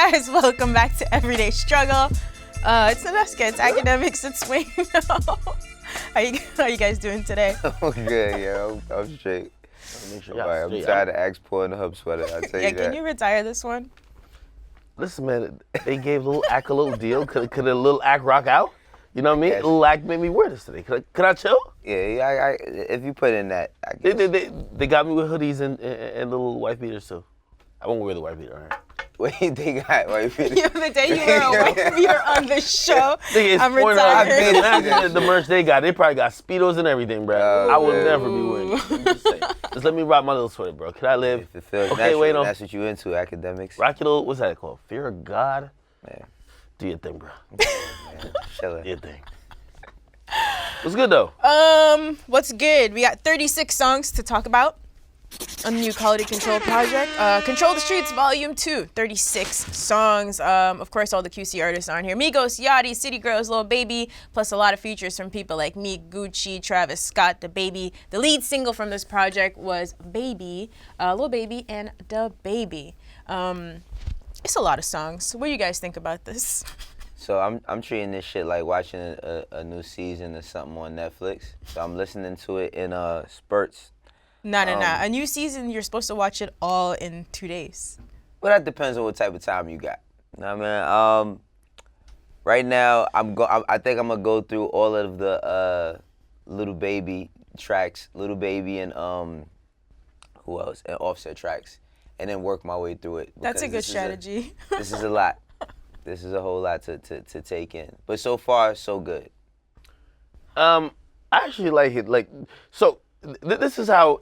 guys, welcome back to Everyday Struggle. It's Nadeska, it's Akademiks, it's Wayno. How you guys doing today? I'm good, yeah. I'm straight. I'm tired of Axe pulling the hub sweater. I tell you that. Can you retire this one? Listen, man, they gave Lil Ack a little deal. Could a Lil Ack rock out? You know what I mean? Lil Ack made me wear this today. Could I chill? Yeah. If you put in that, I guess. They got me with hoodies and little white beaters too. I won't wear the white beater. All right. Wait, they got white beaters. Yeah, the day you wear a white beater on this show, I'm retired. retired. The merch they probably got Speedos and everything, bro. I would never be wearing it. I'm just saying. Just let me rock my little sweater, bro. Can I live? If it feels okay, natural, Wayno. that's what you into, Akademiks. Rock your little, what's that called? Fear of God? Man. Do your thing, bro. Man, chilling. Do your thing. What's good, though? What's good? We got 36 songs to talk about on the new Quality Control project. Control the Streets Vol.2, 36 songs. Of course, all the QC artists are on here. Migos, Yachty, City Girls, Lil Baby, plus a lot of features from people like Meek, Gucci, Travis Scott, DaBaby. The lead single from this project was Baby, Lil Baby, and DaBaby. It's a lot of songs. What do you guys think about this? So I'm treating this shit like watching a new season or something on Netflix. So I'm listening to it in spurts. No. A new season, you're supposed to watch it all in 2 days. Well, that depends on what type of time you got. You know what I mean? Right now, I think I'm gonna go through all of the Lil Baby tracks, Lil Baby and who else? And Offset tracks, and then work my way through it. That's a good strategy. This is a lot. This is a whole lot to take in. But so far, so good. I actually like it. This is how,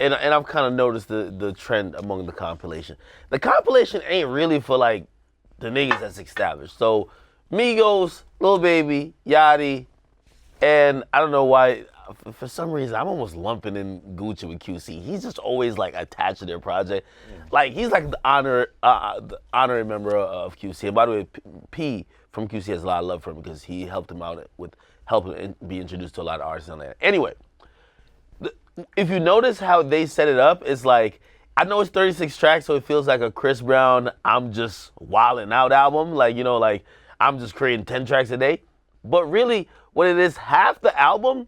and I've kind of noticed the trend among the compilation. The compilation ain't really for like the niggas that's established. So Migos, Lil Baby, Yachty, and I don't know why, for some reason I'm almost lumping in Gucci with QC. He's just always like attached to their project. Like he's like the honorary member of QC. And by the way, P from QC has a lot of love for him because he helped him out with helping him be introduced to a lot of artists on there. Anyway. If you notice how they set it up, it's like, I know it's 36 tracks, so it feels like a Chris Brown, I'm just wilding out album. Like, I'm just creating 10 tracks a day. But really, what it is, half the album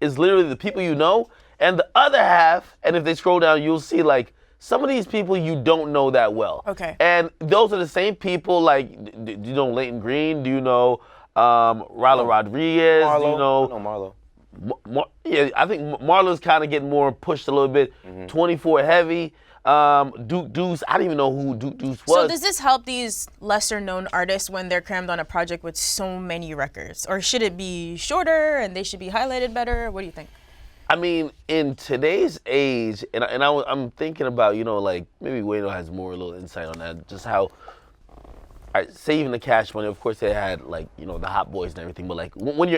is literally the people you know, and the other half, and if they scroll down, you'll see like some of these people you don't know that well. Okay. And those are the same people, like, do you know Leighton Green? Do you know Ryla Rodriguez? Marlo. Do you know? I know Marlo. Yeah, I think Marlo's kind of getting more pushed a little bit. 24 Heavy, Duke Deuce. I didn't even know who Duke Deuce was. So does this help these lesser known artists when they're crammed on a project with so many records? Or should it be shorter and they should be highlighted better? What do you think? I mean, in today's age, and I'm thinking about, like maybe Wayno has more little insight on that, just how, say even the Cash Money, of course they had like, the Hot Boys and everything, but like when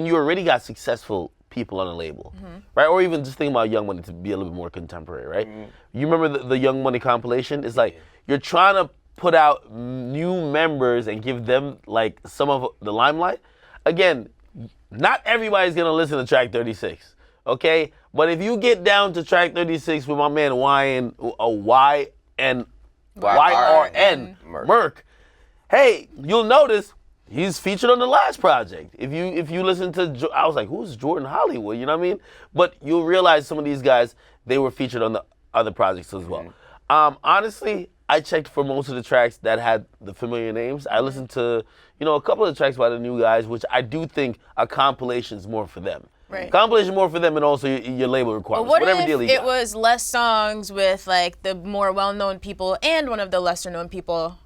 you already got successful people on a label, right? Or even just think about Young Money to be a little bit more contemporary, right? You remember the Young Money compilation? It's like you're trying to put out new members and give them like some of the limelight. Again, not everybody's gonna listen to track 36, okay? But if you get down to track 36 with my man YRN Merc, hey, you'll notice he's featured on the last project. If you listen to, I was like, who's Jordan Hollywood? You know what I mean? But you'll realize some of these guys, they were featured on the other projects as well. Honestly, I checked for most of the tracks that had the familiar names. I listened to, a couple of tracks by the new guys, which I do think a compilation is more for them. Right. Compilation more for them, and also your label requirements. But what whatever if deal you it got. was less songs with like the more well-known people and one of the lesser-known people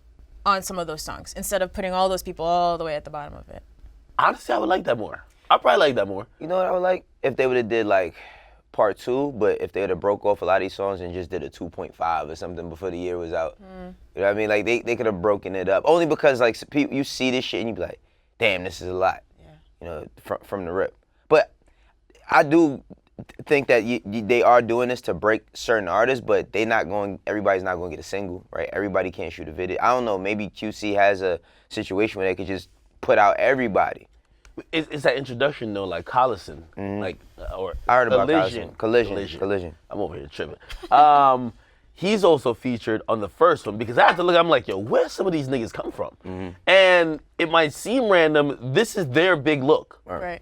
on some of those songs, instead of putting all those people all the way at the bottom of it? Honestly, I would like that more. I'd probably like that more. You know what I would like? If they would have did like part 2, but if they would have broke off a lot of these songs and just did a 2.5 or something before the year was out. You know what I mean? Like they could have broken it up. Only because like you see this shit and you be like, damn, this is a lot. Yeah. From the rip. But I do think that they are doing this to break certain artists, but everybody's not going to get a single, right? Everybody can't shoot a video. I don't know, maybe QC has a situation where they could just put out everybody. It's that introduction though, like Collison, or I heard about Collision. Collision. I'm over here tripping. he's also featured on the first one because I had to look. I'm like, yo, where some of these niggas come from? And it might seem random. This is their big look, right?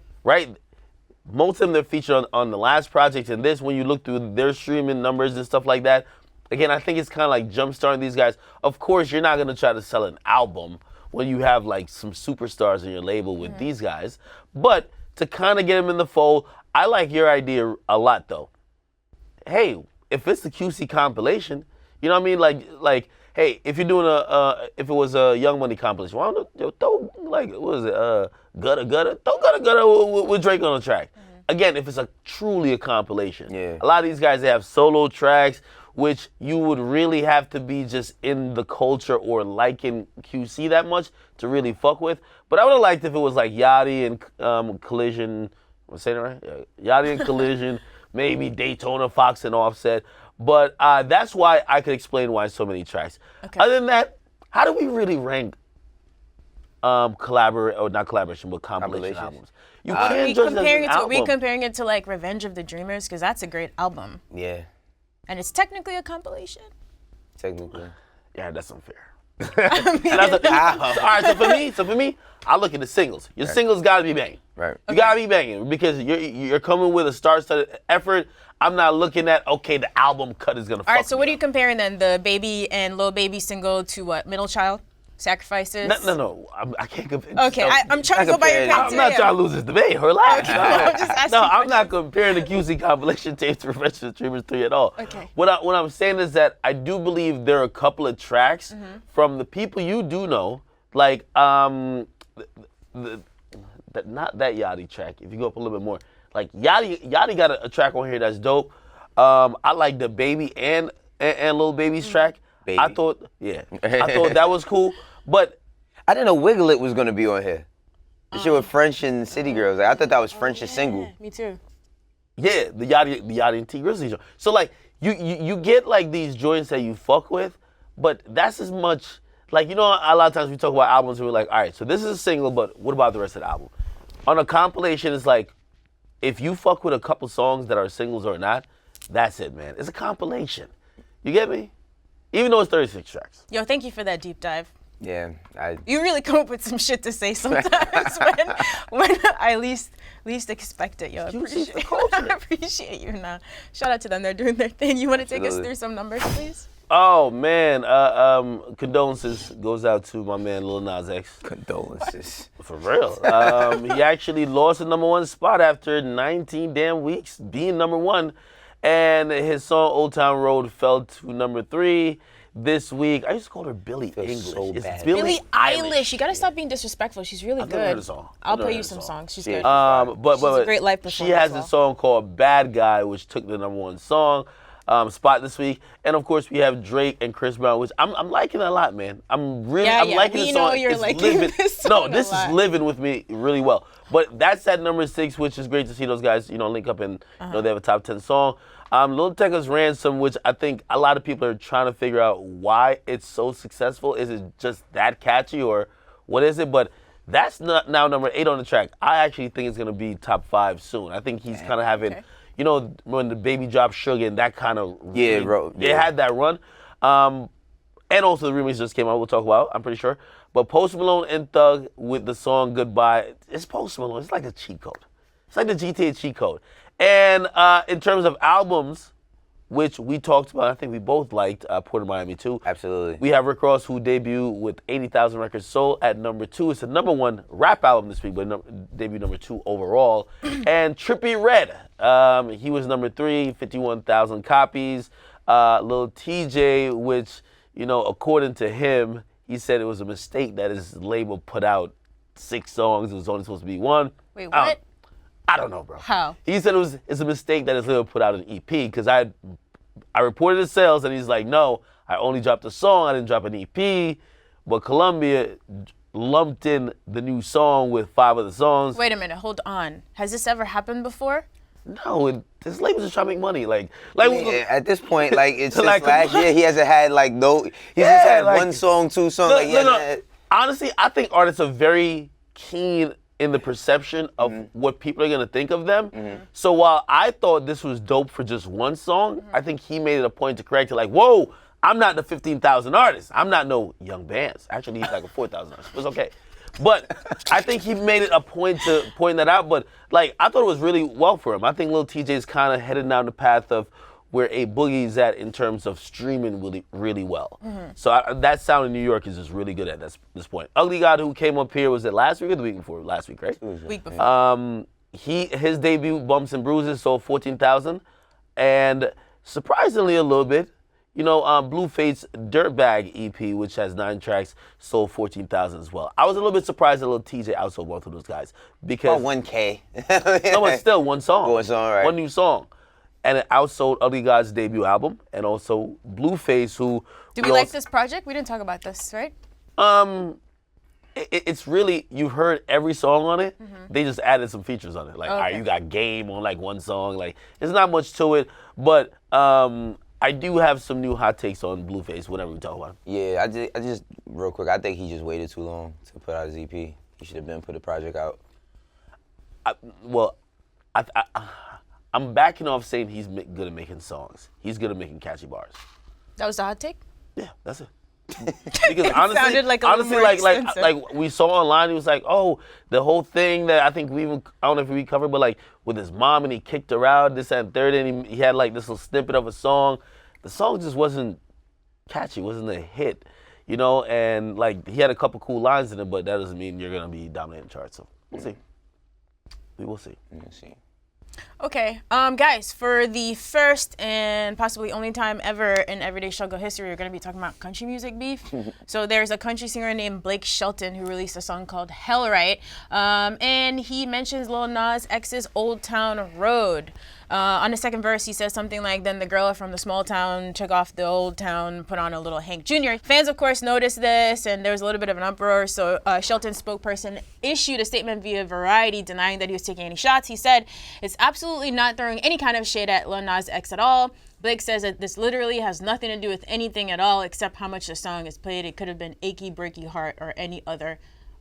Most of them they're featured on the last project, and this, when you look through their streaming numbers and stuff like that, again, I think it's kind of like jumpstarting these guys. Of course, you're not gonna try to sell an album when you have like some superstars in your label with these guys, but to kind of get them in the fold, I like your idea a lot though. Hey, if it's the QC compilation, you know what I mean? Like, hey, if you're doing if it was a Young Money compilation, why don't you throw like, what was it, Gutta, throw Gutta with Drake on the track. Again, if it's truly a compilation. Yeah. A lot of these guys, they have solo tracks, which you would really have to be just in the culture or liking QC that much to really fuck with. But I would have liked if it was like Yachty and Collision, am I saying it right? Yeah. Yachty and Collision, maybe Daytona, Fox, and Offset. But that's why I could explain why so many tracks. Okay. Other than that, how do we really rank not collaboration, but compilation albums? You can't judge it as an Are we comparing it to like Revenge of the Dreamers? Because that's a great album. Yeah. And it's technically a compilation. Technically. Yeah, that's unfair. All right, so for me, I look at the singles. Your singles gotta be banging. Right. You gotta be banging because you're coming with a star-studded effort. I'm not looking at, okay, the album cut is gonna fuck. All right, so what are you comparing then? The Baby and Lil Baby single to what? Middle Child? Sacrifices? No. I can't compare. Okay, I'm trying to go by your criteria. I'm not trying to lose this debate. Relax. Okay, I'm just asking I'm not comparing the QC compilation tapes to Revenge of the Dreamers 3 at all. Okay. What I'm saying is that I do believe there are a couple of tracks from the people you do know, like not that Yachty track. If you go up a little bit more, like Yachty got a track on here that's dope. I like DaBaby and Lil Baby's track. Baby. I thought that was cool. But I didn't know Wiggle It was gonna be on here. The shit with French and City Girls. Like, I thought that was French's single. Me too. Yeah, the Yachty and T Grizzly joint. So like you get like these joints that you fuck with, but that's as much like, you know, a lot of times we talk about albums and we're like, all right, so this is a single, but what about the rest of the album? On a compilation, it's like if you fuck with a couple songs that are singles or not, that's it, man. It's a compilation. You get me? Even though it's 36 tracks. Yo, thank you for that deep dive. Yeah, You really come up with some shit to say sometimes when I least expect it, yo. I appreciate you now. Shout out to them, they're doing their thing. You want to take us through some numbers, please? Oh man, condolences goes out to my man Lil Nas X. Condolences. For real. He actually lost the #1 spot after 19 damn weeks being #1. And his song Old Town Road fell to #3 this week. I used to call her Billie English. So it's bad. Billie Eilish. You gotta stop being disrespectful. She's really good. Never heard the song. I'll play you some songs. She's good. But She's a great live performance. she has a song called Bad Guy, which took the #1 song spot this week. And of course we have Drake and Chris Brown, which I'm liking a lot, man. I'm liking the song. You're liking this song. No, this is living with me really well. But that's at #6, which is great to see those guys, you know, link up and you know, they have a top 10 song. Lil Tecca's Ransom, which I think a lot of people are trying to figure out why it's so successful. Is it just that catchy or what is it? But that's now #8 on the track. I actually think it's gonna be top 5 soon. I think he's kind of having, you know, when the baby dropped Sugar and that kind of they had that run. And also the remix just came out. We'll talk about, I'm pretty sure. But Post Malone and Thug with the song Goodbye. It's Post Malone. It's like a cheat code. It's like the GTA cheat code. And in terms of albums, which we talked about, I think we both liked Port of Miami too. Absolutely. We have Rick Ross, who debuted with 80,000 records sold at #2. It's the #1 rap album this week, but debut #2 overall. And Trippie Redd, he was #3, 51,000 copies. Lil TJ, which, you know, according to him, he said it was a mistake that his label put out 6 songs. It was only supposed to be 1. Wait, what? I don't know, bro. How? He said it's a mistake that his label put out an EP because I reported his sales and he's like, no, I only dropped a song, I didn't drop an EP. But Columbia lumped in the new song with 5 other songs. Wait a minute, hold on. Has this ever happened before? No, his label's just trying to make money. Like I mean, at this point, like it's just like, last year he hasn't had like he's just had like, 1 song, 2 songs. No. Honestly, I think artists are very keen in the perception of what people are gonna think of them. So while I thought this was dope for just one song, I think he made it a point to correct it. Like, whoa, I'm not the 15,000 artist. I'm not no Young Bands. Actually, he's like a 4,000 artist. It was okay. But I think he made it a point to point that out. But like, I thought it was really well for him. I think Lil TJ's kind of headed down the path of where A Boogie's at in terms of streaming really, really well. So that sound in New York is just really good at this point. Ugly God, who came up here, was it last week or the week before? Last week, right? Week before. His debut, Bumps and Bruises, sold 14,000. And surprisingly a little bit, you know, Blueface's Dirtbag EP, which has 9 tracks, sold 14,000 as well. I was a little bit surprised that Lil TJ outsold both of those guys. Because About 1K. no, but still one song. One song, right. One new song. And it outsold Ugly God's debut album, and also Blueface, who... Do we like this project? We didn't talk about this, right? It's really, you've heard every song on it. They just added some features on it. Like, all right, you got Game on like one song. Like, there's not much to it, but I do have some new hot takes on Blueface whenever we talk about him. Yeah, I just real quick, I think he just waited too long to put out his EP. He should have been put the project out. I'm backing off saying he's good at making songs. He's good at making catchy bars. That was the hot take? Yeah, that's it. Because honestly, sounded like a little more like we saw online, he was like, oh, the whole thing that I think I don't know if we covered, but like with his mom and he kicked her out, this and third, and he had like this little snippet of a song. The song just wasn't catchy, wasn't a hit, you know, and like he had a couple cool lines in it, but that doesn't mean you're gonna be dominating charts. So we'll see. We will see. We'll see. Okay, guys, for the first and possibly only time ever in Everyday Struggle history, we're going to be talking about country music beef. So there's a country singer named Blake Shelton who released a song called Hellright, and he mentions Lil Nas X's Old Town Road. On the second verse, he says something like, then the girl from the small town took off the old town, put on a little Hank Jr. Fans, of course, noticed this, and there was a little bit of an uproar, so Shelton's spokesperson issued a statement via Variety denying that he was taking any shots. He said, it's absolutely not throwing any kind of shade at Lil Nas X at all. Blake says that this literally has nothing to do with anything at all except how much the song is played. It could have been Achy Breaky Heart or any other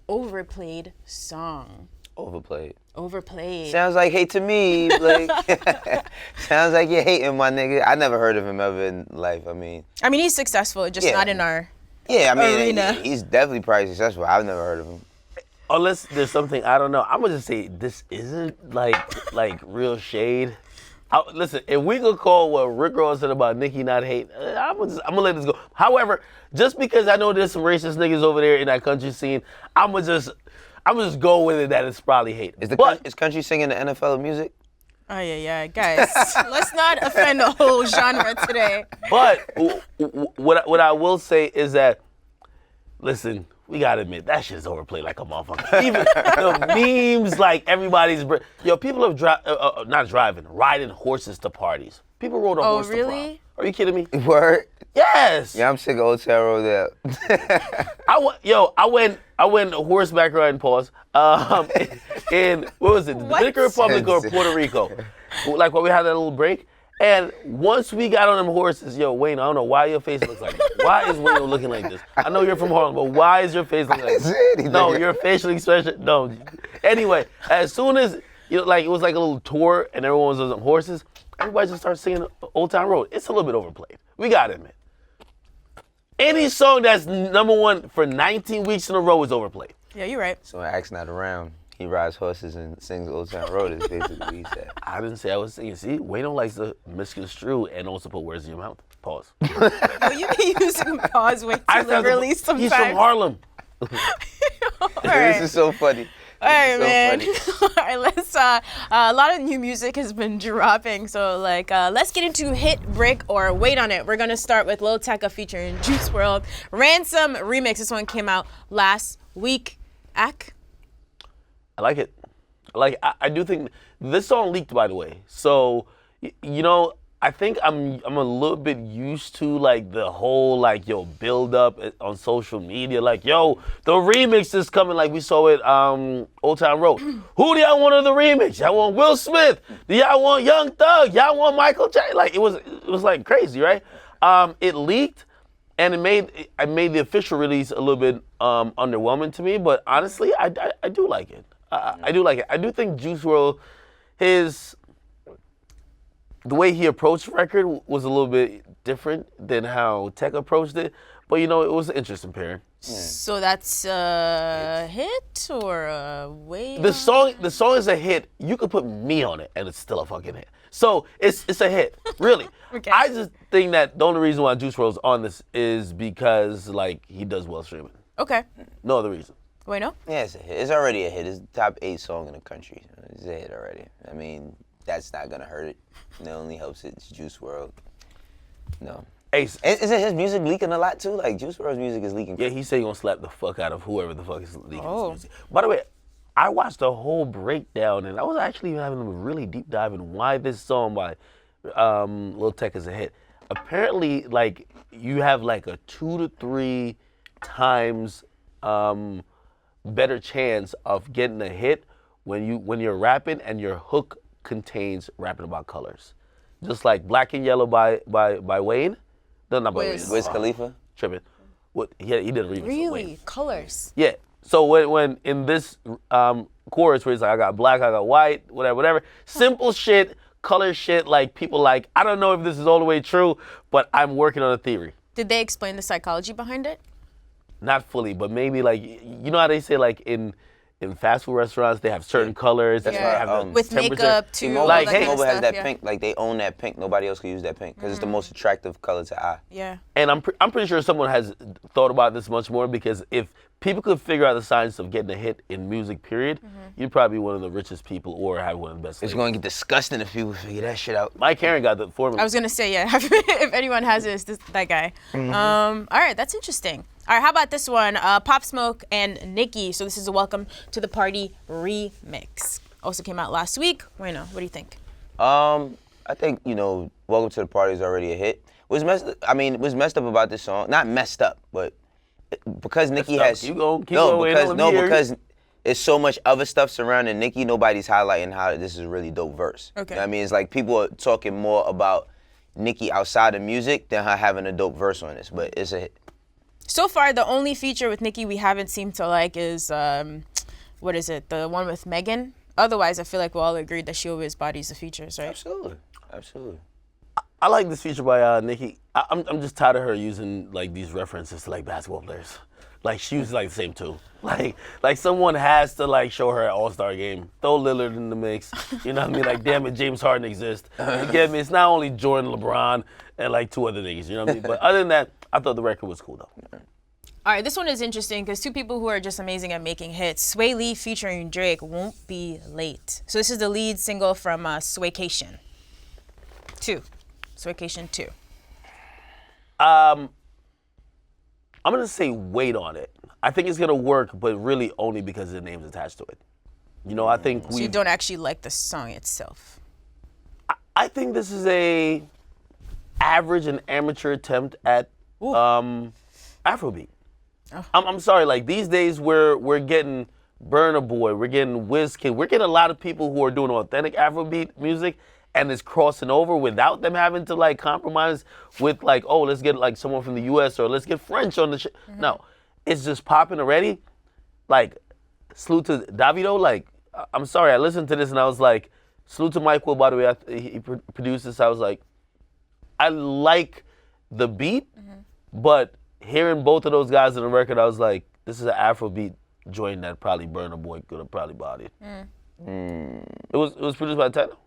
overplayed song. Overplayed. Sounds like hate to me. Like, sounds like you're hating my nigga. I never heard of him ever in life. I mean, he's successful, just not in our arena. He's definitely probably successful. I've never heard of him. Unless there's something I don't know. I'm gonna just say this isn't like real shade. Listen, if we could call what Rick Ross said about Nicki not hate, I'm gonna let this go. However, just because I know there's some racist niggas over there in that country scene, I'm gonna just go with it that it's probably hate. Is country singing the NFL of music? Oh, yeah, guys. Let's not offend the whole genre today. But what I will say is that, listen, we gotta admit, that shit's overplayed like a motherfucker. Even the memes, like everybody's... people are riding horses to parties. People rode a horse to prom. Oh, really? Are you kidding me? Word? Yes. Yeah, I'm sick of Old Town Road there. I went horseback riding, pause, in, what was it, the Dominican Republic or Puerto Rico? Like when we had that little break. And once we got on them horses, Wayne, I don't know why your face looks like this. Why is Wayne looking like this? I know you're from Harlem, but why is your face looking like this? No, your facial expression, no. Anyway, as soon as, it was like a little tour and everyone was on horses, everybody just started singing Old Town Road. It's a little bit overplayed. We gotta admit. Any song that's number one for 19 weeks in a row is overplayed. Yeah, you're right. So when Axe not around, he rides horses and sings Old Town Road is basically what he said. I didn't say I was singing. See, Wayno likes to misconstrue and also put words in your mouth. Pause. You be using pause way too liberally sometimes. He's from Harlem. This is so funny. All right, man. All right, let's. A lot of new music has been dropping, so let's get into hit, break, or wait on it. We're gonna start with Lil Tecca featuring Juice WRLD, Ransom remix. This one came out last week. Ak? I like it. I do think this song leaked, by the way. So, I think I'm a little bit used to the whole build up on social media. The remix is coming. Like we saw it Old Town Road. Who do y'all want on the remix? Y'all want Will Smith? Do y'all want Young Thug? Y'all want Michael Jackson? It was crazy, right? It leaked and it made the official release a little bit underwhelming to me. But honestly, I do like it. I do like it. I do think Juice WRLD, the way he approached the record was a little bit different than how Tech approached it. But it was an interesting pairing. So that's a hit or a wave? The song is a hit. You could put me on it and it's still a fucking hit. So it's a hit, really. Okay. I just think that the only reason why Juice WRLD's on this is because like he does well streaming. Okay. No other reason. Wayno? Yeah, it's a hit. It's already a hit. It's the top 8 song in the country. It's a hit already. I mean, that's not gonna hurt it. It only helps it. It's Juice WRLD. No. Ace. Isn't his music leaking a lot too? Like Juice WRLD's music is leaking. Yeah, he said he gonna slap the fuck out of whoever the fuck is leaking Oh. his music. By the way, I watched the whole breakdown and I was actually having a really deep dive in why this song by Lil Tech is a hit. Apparently, like you have like a 2 to 3 times better chance of getting a hit when you're rapping and your hook contains rapping about colors. Just like Black and Yellow by Wayne. No, not by Wayne. Wiz Khalifa? Tripping. What he did a remix of Wayne. Really? Colors? Yeah. So when in this chorus where it's like I got black, I got white, whatever. Simple shit, color shit, like people like, I don't know if this is all the way true, but I'm working on a theory. Did they explain the psychology behind it? Not fully, but maybe like, you know how they say like in fast food restaurants, they have certain colors. That's why they have the With temperature. makeup too. T-Mobile, Like, all that hey, kind of T-Mobile has stuff, that pink, like they own that pink. Nobody else can use that pink because it's the most attractive color to eye. Yeah. And I'm pretty sure someone has thought about this much more because if people could figure out the science of getting a hit in music, period, you'd probably be one of the richest people or have one of the best. It's going to get disgusting if people figure that shit out. Mike Herron got the formula. I was gonna say, yeah, if anyone has it, it's that guy. All right, that's interesting. All right, how about this one? Pop Smoke and Nicki. So this is a Welcome to the Party remix. Also came out last week. Wayno, what do you think? I think, Welcome to the Party is already a hit. What's messed up about this song, not messed up, but because Nicki has Keep going, because it's so much other stuff surrounding Nicki, nobody's highlighting how this is a really dope verse. Okay. You know what I mean? It's like people are talking more about Nicki outside of music than her having a dope verse on this, but it's a hit. So far, the only feature with Nicki we haven't seemed to like is, what is it, the one with Megan? Otherwise, I feel like we all agreed that she always bodies the features, right? Absolutely. I like this feature by Nicki. I'm just tired of her using like these references to like basketball players. Like she uses like the same too. Like someone has to like show her an All-Star game. Throw Lillard in the mix. You know what I mean? Like damn it, James Harden exists. You get me? It's not only Jordan, LeBron, and like 2 other niggas. You know what I mean? But other than that, I thought the record was cool though. All right, this one is interesting because 2 people who are just amazing at making hits. Swae Lee featuring Drake, Won't Be Late. So this is the lead single from Swaecation 2. Swaecation 2. I'm gonna say wait on it. I think it's gonna work, but really only because the name's attached to it. I think So you don't actually like the song itself? I think this is a average and amateur attempt at Afrobeat. Oh. I'm sorry, like these days we're getting Burna Boy, we're getting Wizkid, we're getting a lot of people who are doing authentic Afrobeat music and it's crossing over without them having to like compromise with like, oh, let's get like someone from the US or let's get French on the shit. No, it's just popping already. Like, salute to Davido. Like, I'm sorry, I listened to this and I was like, salute to Michael, by the way, he produced this. I was like, I like the beat, but hearing both of those guys on the record, I was like, this is an Afrobeat joint that probably Burna Boy could have probably bodied. It was produced by Techno?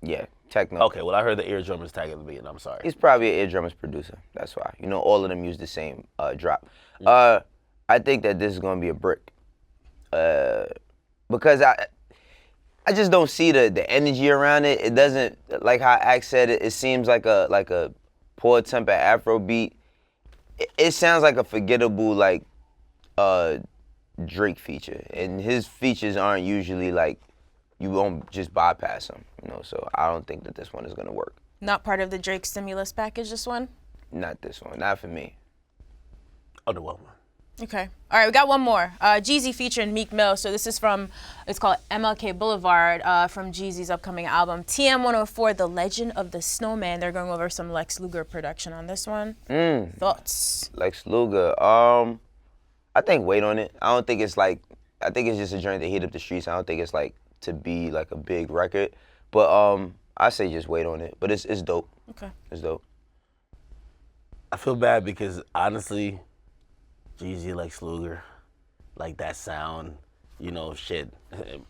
Yeah, Techno. Okay, well, I heard the eardrummers tag at the beginning. I'm sorry. He's probably an eardrummer's producer. That's why. All of them use the same drop. I think that this is gonna be a brick. Because I just don't see the energy around it. It doesn't, like how Axe said it, it seems like a poor attempt at Afrobeat. It sounds like a forgettable like Drake feature. And his features aren't usually like, you won't just bypass them, so I don't think that this one is gonna work. Not part of the Drake stimulus package, this one? Not this one, not for me. Underwhelming. Okay. All right, we got one more. Jeezy featuring Meek Mill. So this is it's called MLK Boulevard from Jeezy's upcoming album. TM104, The Legend of the Snowman. They're going over some Lex Luger production on this one. Thoughts? Lex Luger, I think wait on it. I don't think it's like I think it's just a joint that heat up the streets. I don't think it's like to be like a big record. But I say just wait on it. But it's dope. Okay. It's dope. I feel bad because honestly, Jeezy like Sluger, like that sound, you know, shit. It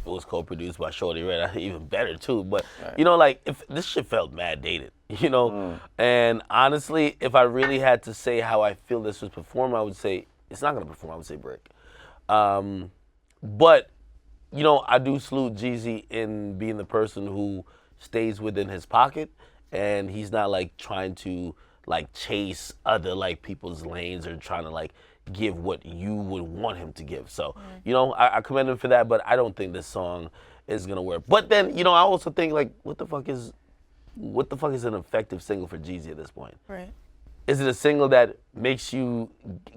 was co-produced by Shorty Red, even better too. But you know, like if this shit felt mad dated, you know. And honestly, if I really had to say how I feel this was performed, I would say it's not gonna perform. I would say Brick. But you know, I do salute Jeezy in being the person who stays within his pocket, and he's not like trying to like chase other like people's lanes or trying to like give what you would want him to give. So, you know, I commend him for that, but I don't think this song is gonna work. But then, you know, I also think like, what the fuck is an effective single for Jeezy at this point? Right. Is it a single that makes you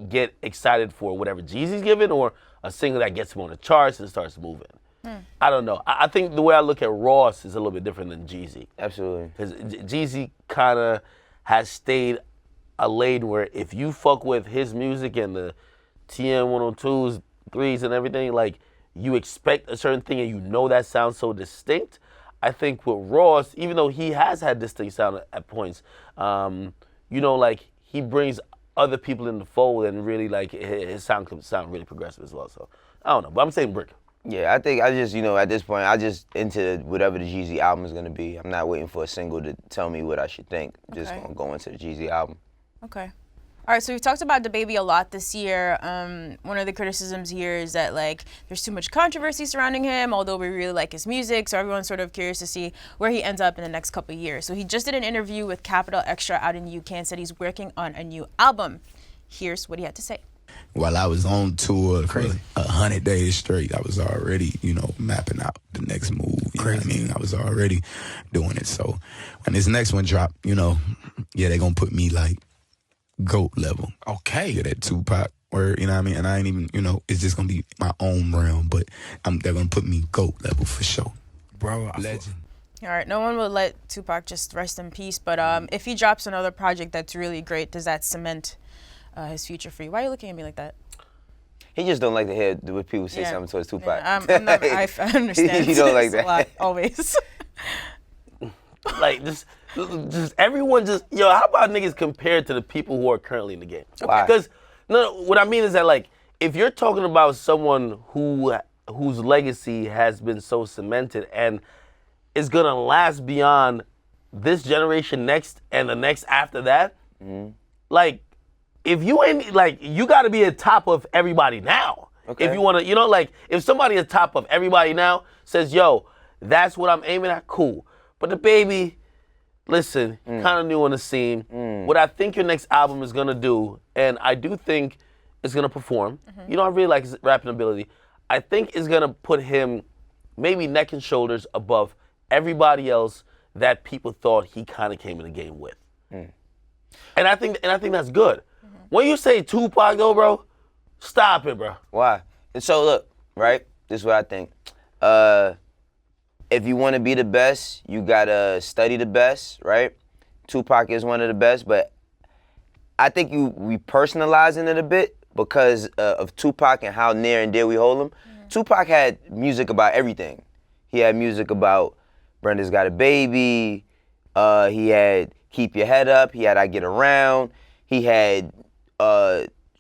get excited for whatever Jeezy's giving, or a single that gets him on the charts and starts moving? I don't know. I think the way I look at Ross is a little bit different than Jeezy. Absolutely. Because Jeezy kind of has stayed a lane where if you fuck with his music and the TM 102s, 3s and everything, like you expect a certain thing and you know that sounds so distinct. I think with Ross, even though he has had distinct sound at points, you know, like he brings other people in the fold and really like his sound could sound really progressive as well. So I don't know, but I'm saying Brick. Yeah, I think I just, you know, at this point, I just into whatever the Jeezy album is gonna be. I'm not waiting for a single to tell me what I should think. I'm just gonna go into the Jeezy album. Okay. All right, so we've talked about DaBaby a lot this year. One of the criticisms here is that like there's too much controversy surrounding him, although we really like his music, so everyone's sort of curious to see where he ends up in the next couple of years. So he just did an interview with Capital Extra out in the UK and said he's working on a new album. Here's what he had to say. While I was on tour for 100 days straight, I was already, you know, mapping out the next move. You know what I mean? I was already doing it. So when this next one dropped, you know, yeah, they're going to put me like GOAT level. Okay. Yeah, that Tupac word, you know what I mean? And I ain't even, you know, it's just going to be my own realm, but they're going to put me GOAT level for sure. Bro, legend. All right, no one will let Tupac just rest in peace, but if he drops another project that's really great, does that cement his future for you? Why are you looking at me like that? He just don't like to hear when people say something towards Tupac. Yeah, I understand. You don't like It's that. a lot, always. Like just everyone just, yo, how about niggas compared to the people who are currently in the game? Why? Because no, what I mean is that like if you're talking about someone whose legacy has been so cemented and is gonna last beyond this generation next and the next after that, like if you ain't like you gotta be at top of everybody now. Okay. If you wanna, you know, like if somebody at top of everybody now says, yo, that's what I'm aiming at, cool. But DaBaby, listen, kind of new on the scene. What I think your next album is gonna do, and I do think it's gonna perform. You know, I really like his rapping ability. I think it's gonna put him maybe neck and shoulders above everybody else that people thought he kind of came in the game with. And I think that's good. When you say Tupac though, bro, stop it, bro. Why? And so look, right? This is what I think. If you want to be the best, you gotta study the best, right? Tupac is one of the best, but I think we personalizing it a bit because of Tupac and how near and dear we hold him. Tupac had music about everything. He had music about Brenda's Got a Baby. He had Keep Your Head Up. He had I Get Around. He had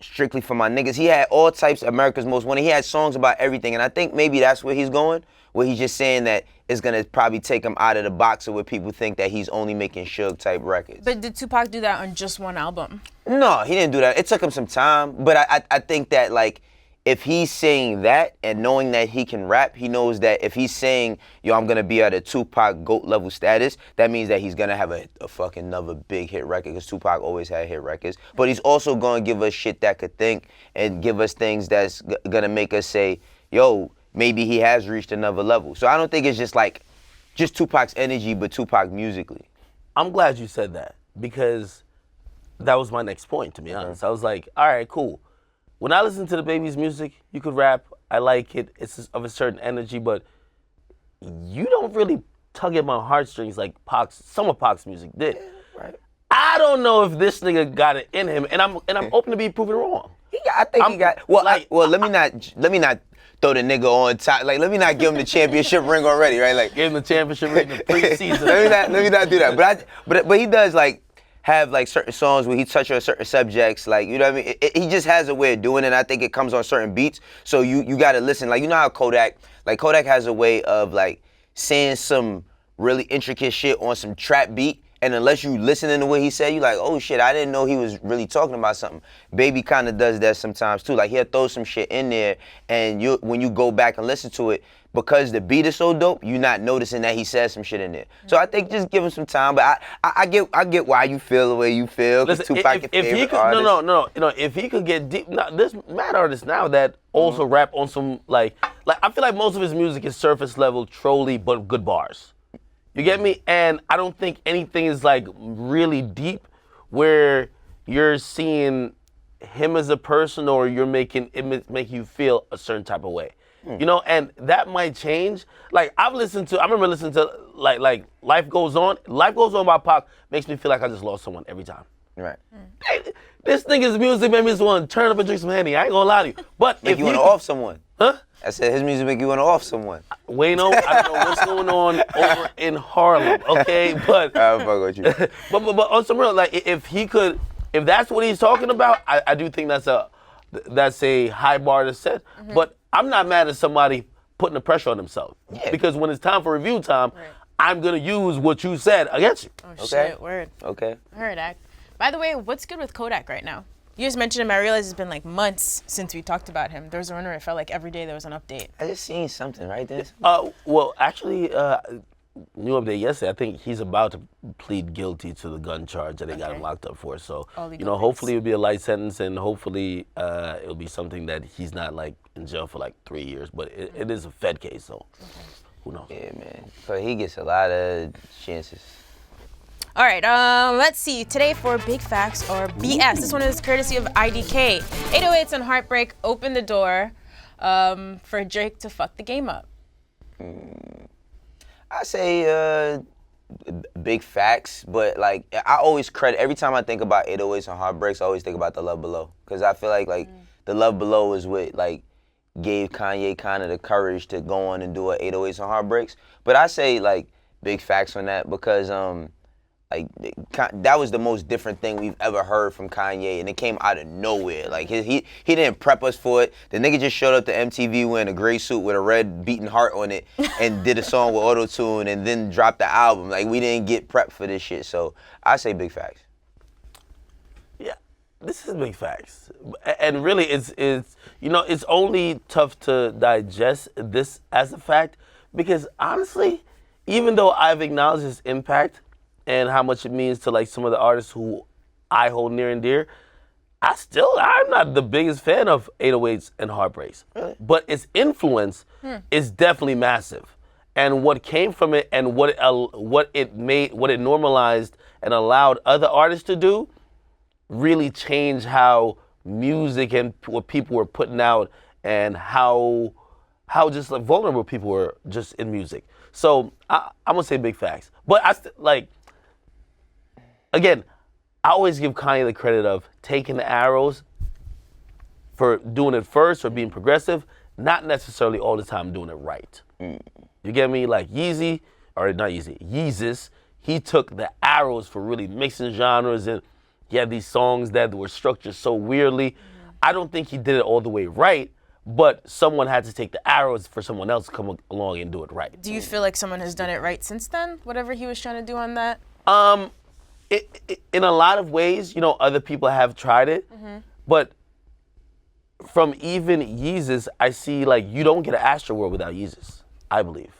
Strictly For My Niggas. He had all types of America's Most Wanted. He had songs about everything, and I think maybe that's where he's going, where he's just saying that it's gonna probably take him out of the box of where people think that he's only making Suge type records. But did Tupac do that on just one album? No, he didn't do that. It took him some time, but I think that like if he's saying that and knowing that he can rap, he knows that if he's saying, yo, I'm gonna be at a Tupac GOAT level status, that means that he's gonna have a fucking another big hit record, because Tupac always had hit records. But he's also gonna give us shit that could think and give us things that's gonna make us say, yo, maybe he has reached another level. So I don't think it's just like, just Tupac's energy, but Tupac musically. I'm glad you said that, because that was my next point, to be honest. I was like, all right, cool. When I listen to DaBaby's music, you could rap, I like it, it's of a certain energy, but you don't really tug at my heartstrings like some of Pac's music did. Right. I don't know if this nigga got it in him, and I'm open to be proven wrong. He I think he got. Well, let me not throw the nigga on top. Like, let me not give him the championship ring already, right? Like, give him the championship ring in the preseason. let me not do that. But he does like have like certain songs where he touch on certain subjects. Like, you know what I mean? He just has a way of doing it. And I think it comes on certain beats. So you got to listen. Like, you know how Kodak has a way of like saying some really intricate shit on some trap beat. And unless you listening to what he said, you like, oh shit, I didn't know he was really talking about something. Baby kind of does that sometimes too. Like, he'll throw some shit in there, and when you go back and listen to it, because the beat is so dope, you're not noticing that he says some shit in there. So I think just give him some time. But I get why you feel the way you feel. Listen, Tupac if he could, no. You know, if he could get deep, there's mad artists now that also rap on some like I feel like most of his music is surface level, trolly, but good bars. You get me? And I don't think anything is like really deep where you're seeing him as a person or you're making it make you feel a certain type of way. You know, and that might change. Like I remember listening to like Life Goes On. Life Goes On by Pac makes me feel like I just lost someone every time. Right. Hey, this nigga's music made me just want to turn up and drink some Henny. I ain't gonna lie to you. But if you want to off someone. Huh? I said his music make you want to off someone. Wayno, I don't know what's going on over in Harlem, okay? But I'll fuck with you. but on some real, like if that's what he's talking about, I do think that's a high bar to set. But I'm not mad at somebody putting the pressure on themselves. Yeah. Because when it's time for review time, I'm gonna use what you said against you. Oh shit, word. Okay. Word, act. By the way, what's good with Kodak right now? You just mentioned him. I realize it's been like months since we talked about him. There was a run where it felt like every day there was an update. I just seen something, right? Well, actually, new update yesterday. I think he's about to plead guilty to the gun charge that they got him locked up for. So, hopefully it'll be a light sentence, and hopefully it'll be something that he's not like in jail for like 3 years. But it is a Fed case, so who knows? Yeah, man. So he gets a lot of chances. All right, let's see. Today for Big Facts or BS. This one is courtesy of IDK. 808s and Heartbreak opened the door for Drake to fuck the game up. I say Big Facts, but like I always credit, every time I think about 808s and Heartbreaks, I always think about The Love Below. Because I feel like The Love Below is what like gave Kanye kind of the courage to go on and do a 808s and Heartbreaks. But I say like Big Facts on that because like that was the most different thing we've ever heard from Kanye, and it came out of nowhere. Like he didn't prep us for it. The nigga just showed up to MTV wearing a gray suit with a red beating heart on it, and did a song with auto-tune, and then dropped the album. Like we didn't get prepped for this shit. So I say Big Facts. Yeah, this is Big Facts, and really it's only tough to digest this as a fact because honestly, even though I've acknowledged its impact and how much it means to like some of the artists who I hold near and dear, I'm not the biggest fan of 808s and Heartbreaks. Really? But its influence is definitely massive. And what came from it and what it normalized and allowed other artists to do really changed how music and what people were putting out and how just like vulnerable people were just in music. So I'm gonna say Big Facts. But again, I always give Kanye the credit of taking the arrows for doing it first or being progressive, not necessarily all the time doing it right. You get me? Like Yeezus, he took the arrows for really mixing genres, and he had these songs that were structured so weirdly. I don't think he did it all the way right, but someone had to take the arrows for someone else to come along and do it right. Do you feel like someone has done it right since then? Whatever he was trying to do on that? In a lot of ways, other people have tried it, but from even Yeezus, I see like you don't get an Astroworld without Yeezus, I believe.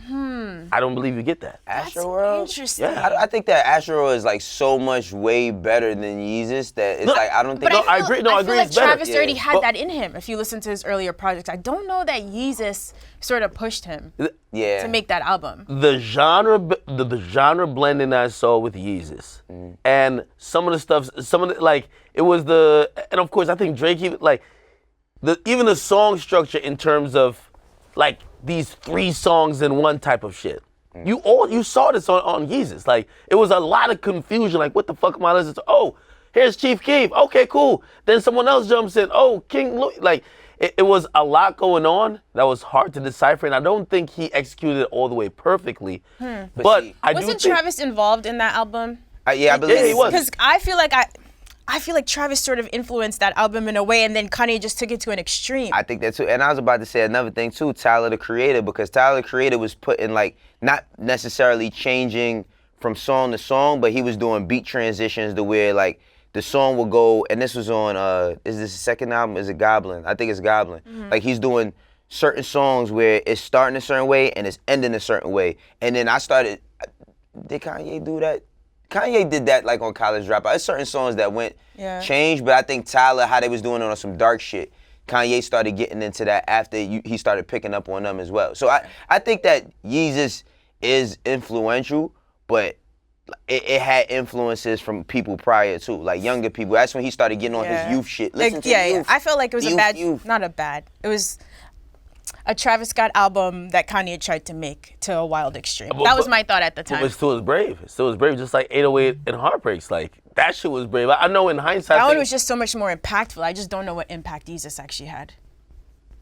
I don't believe you get that. Astroworld? Interesting. Yeah. I think that Astroworld is like so much way better than Yeezus that it's like I don't think. I agree. I agree. Like it's better. Travis already had that in him. If you listen to his earlier projects, I don't know that Yeezus sort of pushed him to make that album. The genre blending I saw with Yeezus, and some of the stuff, it was and of course I think Drake even the song structure in terms of like these 3 songs in one type of shit. You saw this on Yeezus. Like it was a lot of confusion. Like what the fuck am I listening to? Oh, Here's Chief Keef. Okay, cool. Then someone else jumps in. Oh, King Louis. Like, it was a lot going on that was hard to decipher, and I don't think he executed it all the way perfectly. But see, I do Wasn't think Travis involved in that album? Yeah, I believe he was. Because I feel like Travis sort of influenced that album in a way, and then Kanye just took it to an extreme. I think that too. And I was about to say another thing too, Tyler the Creator, because Tyler the Creator was putting like, not necessarily changing from song to song, but he was doing beat transitions to where like the song will go, and this was on, is this the second album? Is it Goblin? I think it's Goblin. Like he's doing certain songs where it's starting a certain way and it's ending a certain way. And then I started, did Kanye do that? Kanye did that like on College Dropout. There's certain songs that went changed, but I think Tyler, how they was doing it on some dark shit, Kanye started getting into that after he started picking up on them as well. So I think that Yeezus is influential, but it had influences from people prior too, like younger people. That's when he started getting on his youth shit. Listen to Youth. I felt like it was it was a Travis Scott album that Kanye tried to make to a wild extreme. That was my thought at the time. But it still was brave. It still was brave, just like 808 and Heartbreaks. Like, that shit was brave. I know in hindsight. That one was just so much more impactful. I just don't know what impact Yeezus actually had.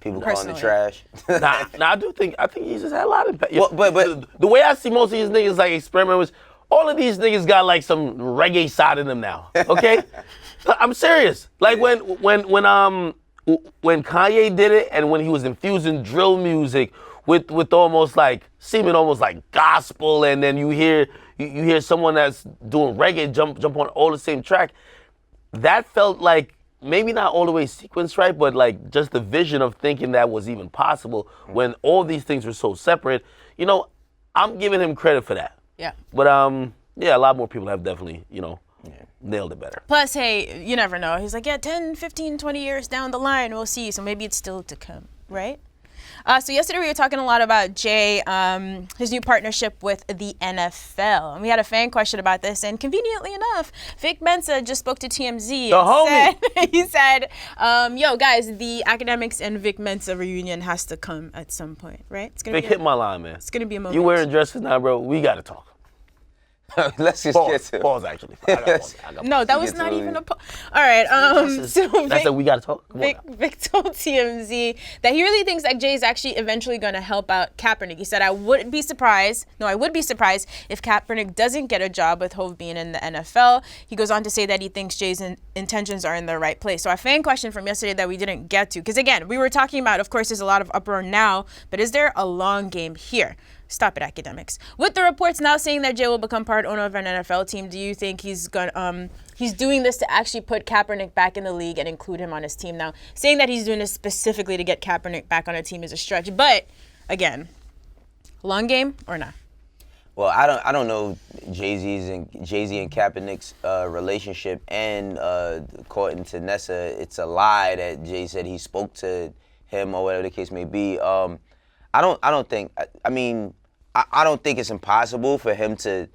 People calling it trash. Nah, I think Yeezus had a lot of impact. Well, but the way I see most of these niggas like experiment was, all of these niggas got like some reggae side in them now. Okay, I'm serious. Like when Kanye did it, and when he was infusing drill music with almost like seeming almost like gospel, and then you hear someone that's doing reggae jump on all the same track. That felt like maybe not all the way sequenced right, but like just the vision of thinking that was even possible when all these things were so separate. You know, I'm giving him credit for that. Yeah. But yeah, a lot more people have definitely, nailed it better. Plus, hey, you never know. He's like, 10, 15, 20 years down the line, we'll see. So maybe it's still to come, right? So yesterday we were talking a lot about Jay, his new partnership with the NFL. And we had a fan question about this, and conveniently enough, Vic Mensa just spoke to TMZ. The homie. He said, yo, guys, the Akademiks and Vic Mensa reunion has to come at some point, right? It's gonna Vic, hit my line, man. It's going to be a moment. You wearing dresses now, bro? We got to talk. let's just get to it. Pause, actually. I got No, that was not even a pause. All right. So that's we got to talk. Vic told TMZ that he really thinks that Jay is actually eventually going to help out Kaepernick. He said, I would be surprised if Kaepernick doesn't get a job with Hov being in the NFL. He goes on to say that he thinks Jay's intentions are in the right place. So a fan question from yesterday that we didn't get to, because again, we were talking about, of course, there's a lot of uproar now, but is there a long game here? Stop it, Akademiks. With the reports now saying that Jay will become part owner of an NFL team, do you think he's doing this to actually put Kaepernick back in the league and include him on his team? Now, saying that he's doing this specifically to get Kaepernick back on a team is a stretch, but again, long game or not? Well, I don't know JayZ and Kaepernick's relationship, and according to Nessa, it's a lie that Jay said he spoke to him or whatever the case may be. I don't think it's impossible for him to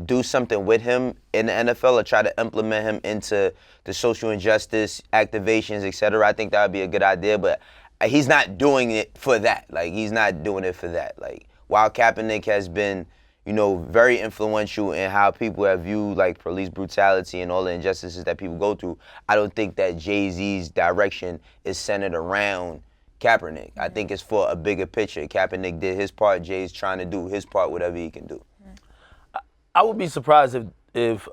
do something with him in the NFL or try to implement him into the social injustice activations, etc. I think that would be a good idea, but he's not doing it for that. Like, he's not doing it for that. Like, while Kaepernick has been, very influential in how people have viewed like police brutality and all the injustices that people go through, I don't think that Jay-Z's direction is centered around Kaepernick. I think it's for a bigger picture. Kaepernick did his part. Jay's trying to do his part, whatever he can do. I would be surprised if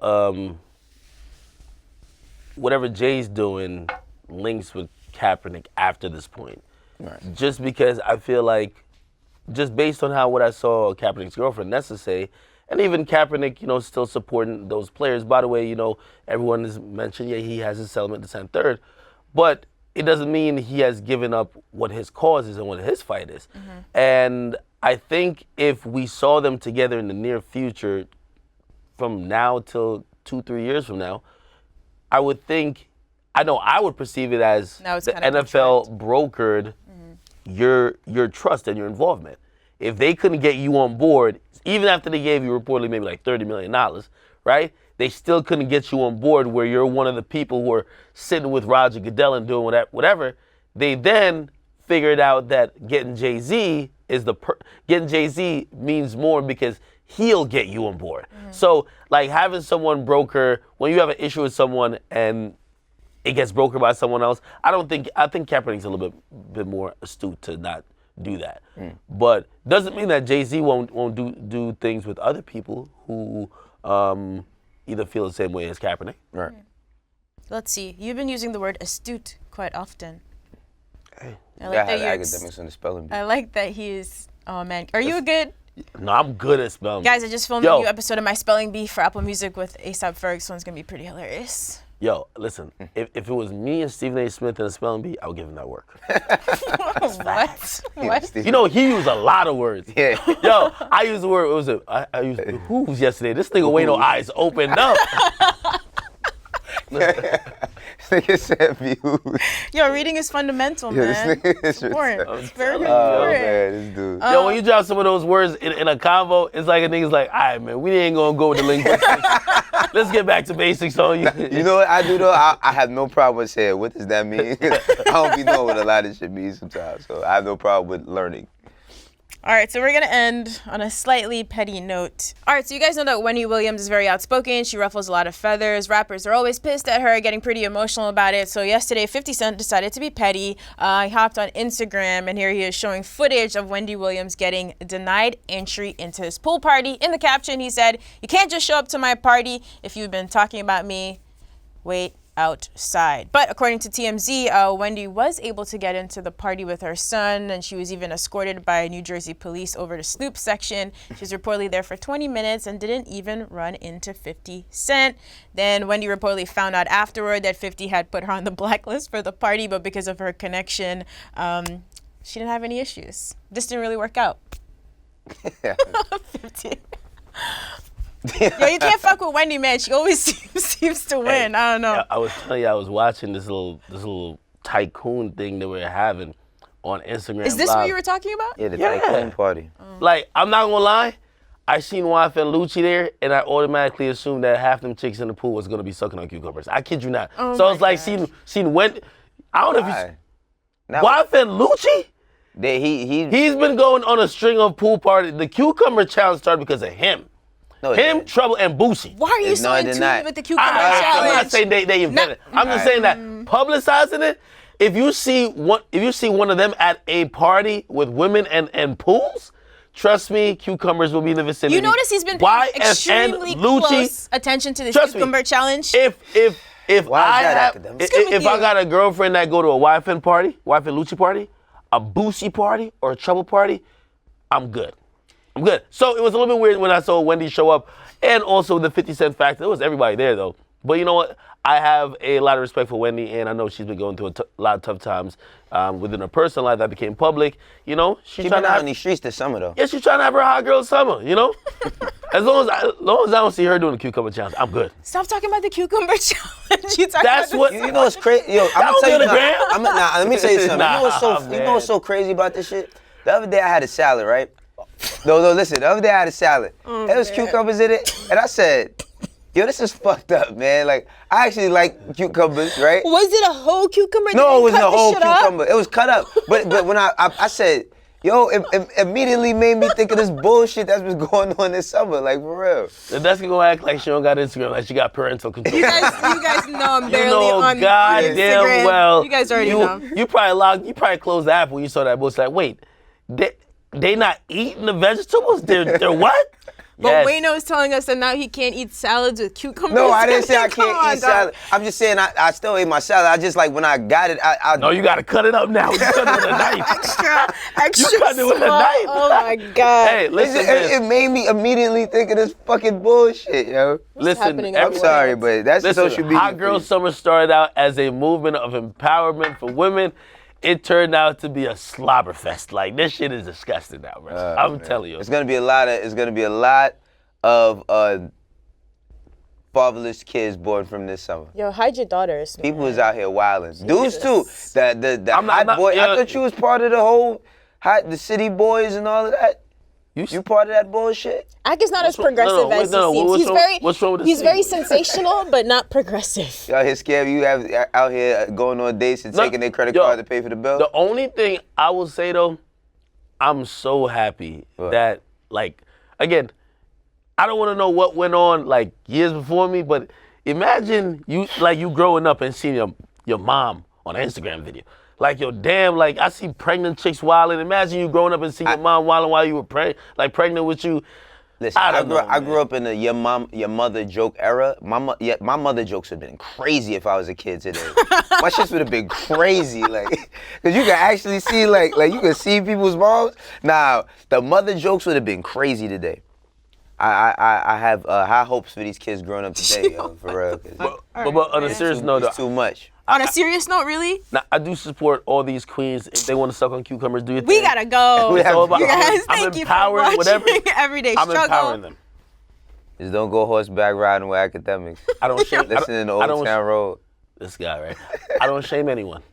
whatever Jay's doing links with Kaepernick after this point. Right. Just because I feel like, just based on what I saw Kaepernick's girlfriend Nessa say, and even Kaepernick, still supporting those players. By the way, everyone has mentioned, he has his settlement to send third, but it doesn't mean he has given up what his cause is and what his fight is. Mm-hmm. And I think if we saw them together in the near future, from now till 2-3 years from now, I would perceive it as the NFL brokered your trust and your involvement. If they couldn't get you on board, even after they gave you reportedly maybe like $30 million, right? They still couldn't get you on board where you're one of the people who are sitting with Roger Goodell and doing whatever. They then figured out that getting JayZ means more because he'll get you on board. So like having someone broker, when you have an issue with someone and it gets brokered by someone else, I think Kaepernick's a little bit more astute to not do that. But doesn't mean that JayZ won't do things with other people who either feel the same way as Kaepernick. Right. Let's see. You've been using the word astute quite often. Hey. I like I that had you're academics on the spelling bee. I like that he's. Oh man, are you a good? No, I'm good at spelling. Guys, I just filmed a new episode of my spelling bee for Apple Music with ASAP Ferg. So it's gonna be pretty hilarious. Yo, listen, if it was me and Stephen A. Smith in a spelling bee, I would give him that work. What? What? You know, he used a lot of words. Yeah. Yo, I used the word, I used who's yesterday. This nigga Wayno eyes opened up. Nigga said views. Yo, reading is fundamental, Yeah, man. this nigga It's is important. retarded. It's very Oh important. man, this dude. Yo, when you drop some of those words in a convo, it's like a nigga's like, all right, man, we ain't gonna go with the linguistics. Let's get back to basics on you. You know what I do though? I have no problem with saying, what does that mean? I don't be knowing what a lot of shit means sometimes, so I have no problem with learning. All right, so we're gonna end on a slightly petty note. All right, so you guys know that Wendy Williams is very outspoken. She ruffles a lot of feathers. Rappers are always pissed at her, getting pretty emotional about it. So yesterday, 50 Cent decided to be petty. He hopped on Instagram, and here he is showing footage of Wendy Williams getting denied entry into his pool party. In the caption, he said, "You can't just show up to my party if you've been talking about me. Wait outside." But according to TMZ, Wendy was able to get into the party with her son, and she was even escorted by New Jersey police over to Snoop's section. She was reportedly there for 20 minutes and didn't even run into 50 Cent. Then Wendy reportedly found out afterward that 50 had put her on the blacklist for the party, but because of her connection, she didn't have any issues. This didn't really work out. 50. Yo, you can't fuck with Wendy, man. She always seems to win. I don't know. I was telling you, I was watching this little tycoon thing that we're having on Instagram. Is this Live. what you were talking about? Yeah, the tycoon party. Like, I'm not gonna lie, I seen Wife and Lucci there, and I automatically assumed that half them chicks in the pool was gonna be sucking on cucumbers. I kid you not. Oh so my it's like God. seeing Wendy. I don't know if you Why? Now, Wife and Lucci. he's He's been going on a string of pool parties. The cucumber challenge started because of him. no, Him, Trouble, and Boosie. Why are you so No, in they're tune not. with the cucumber I'm challenge? not saying they invented it. I'm just saying that publicizing it. If you see one of them at a party with women and pools, trust me, cucumbers will be in the vicinity. You notice he's been paying extremely close attention to this Trust me. cucumber challenge. If Why I is that have, academic? It's good with if I you. got a girlfriend that go to a Wife and Lucci party, a Boosie party, or a Trouble party, I'm good. I'm good. So it was a little bit weird when I saw Wendy show up, and also the 50 Cent factor. There was everybody there though. But you know what? I have a lot of respect for Wendy, and I know she's been going through a lot of tough times within her personal life that became public. You know, she's She trying been to out have, in these streets this summer though. yeah, she's trying to have her hot girl summer. You know, as long as I don't see her doing the cucumber challenge, I'm good. Stop talking about the cucumber challenge. You talking That's about what- the You know what's crazy? Yo, I'm That gonna was tell you on the something. gram? Let me tell you something. Nah, you know what's so crazy about this shit? The other day I had a salad, right? No, listen. The other day I had a salad. There was cucumbers in it, and I said, "Yo, this is fucked up, man. Like, I actually like cucumbers, right?" Was it a whole cucumber? No, Did it wasn't cut a the whole shit up? cucumber. It was cut up. But when I said, yo, it immediately made me think of this bullshit that's been going on this summer. Like, for real. Nadeska gonna act like she don't got Instagram, like she got parental control. You guys know I'm You barely know on goddamn Instagram. well. You guys already know. You probably closed the app when you saw that bullshit. Like, wait, they not eating the vegetables? They're what? But Yes. Wayno is telling us that now he can't eat salads with cucumbers. No, I didn't say I Come can't on, eat salad. dog. I'm just saying I still ate my salad. I just like when I got it, I No, you gotta cut it up now. You cut it with a knife. Extra cut it with a small. knife. Oh my God. Hey, listen, it made me immediately think of this fucking bullshit, yo. listen. happening I'm everywhere? sorry, but that's Listen, social media. Hot Girl for you. Summer started out as a movement of empowerment for women. It turned out to be a slobber fest. Like, this shit is disgusting now, bro. I'm telling you. It's gonna be a lot of fatherless kids born from this summer. Yo, hide your daughters. People is out here wilding. Dudes too. The I'm hot not- boy. yeah. I thought you was part of the whole the city boys and all of that. You part of that bullshit? Ak is not as What's wrong- progressive no, as no, he seems. what's He's wrong- very, what's wrong with the he's very scene? sensational, but not progressive. Y'all here scared you have out here going on dates and No, taking their credit yo, card to pay for the bill? The only thing I will say though, I'm so happy What? that, like, again, I don't want to know what went on like years before me, but imagine you growing up and seeing your mom on an Instagram video. Like, yo, damn, like, I see pregnant chicks wilding. Imagine you growing up and seeing your mom wilding while you were pregnant with you. Listen, I grew up in the your mother joke era. My mother jokes would have been crazy if I was a kid today. My shits would have been crazy, like, cause you can actually see like you can see people's moms. Nah, the mother jokes would have been crazy today. I have high hopes for these kids growing up today, yo, for real. But on a serious note, it's too much. On a serious note, really? Now, I do support all these queens. If they want to suck on cucumbers, do your thing. We gotta go. We have- You guys, I'm thank you for empowering watching whatever. Everyday I'm Struggle. empowering them. Just don't go horseback riding with academics. I don't shame. Listen to Old Town Road. This guy, right? I don't shame anyone.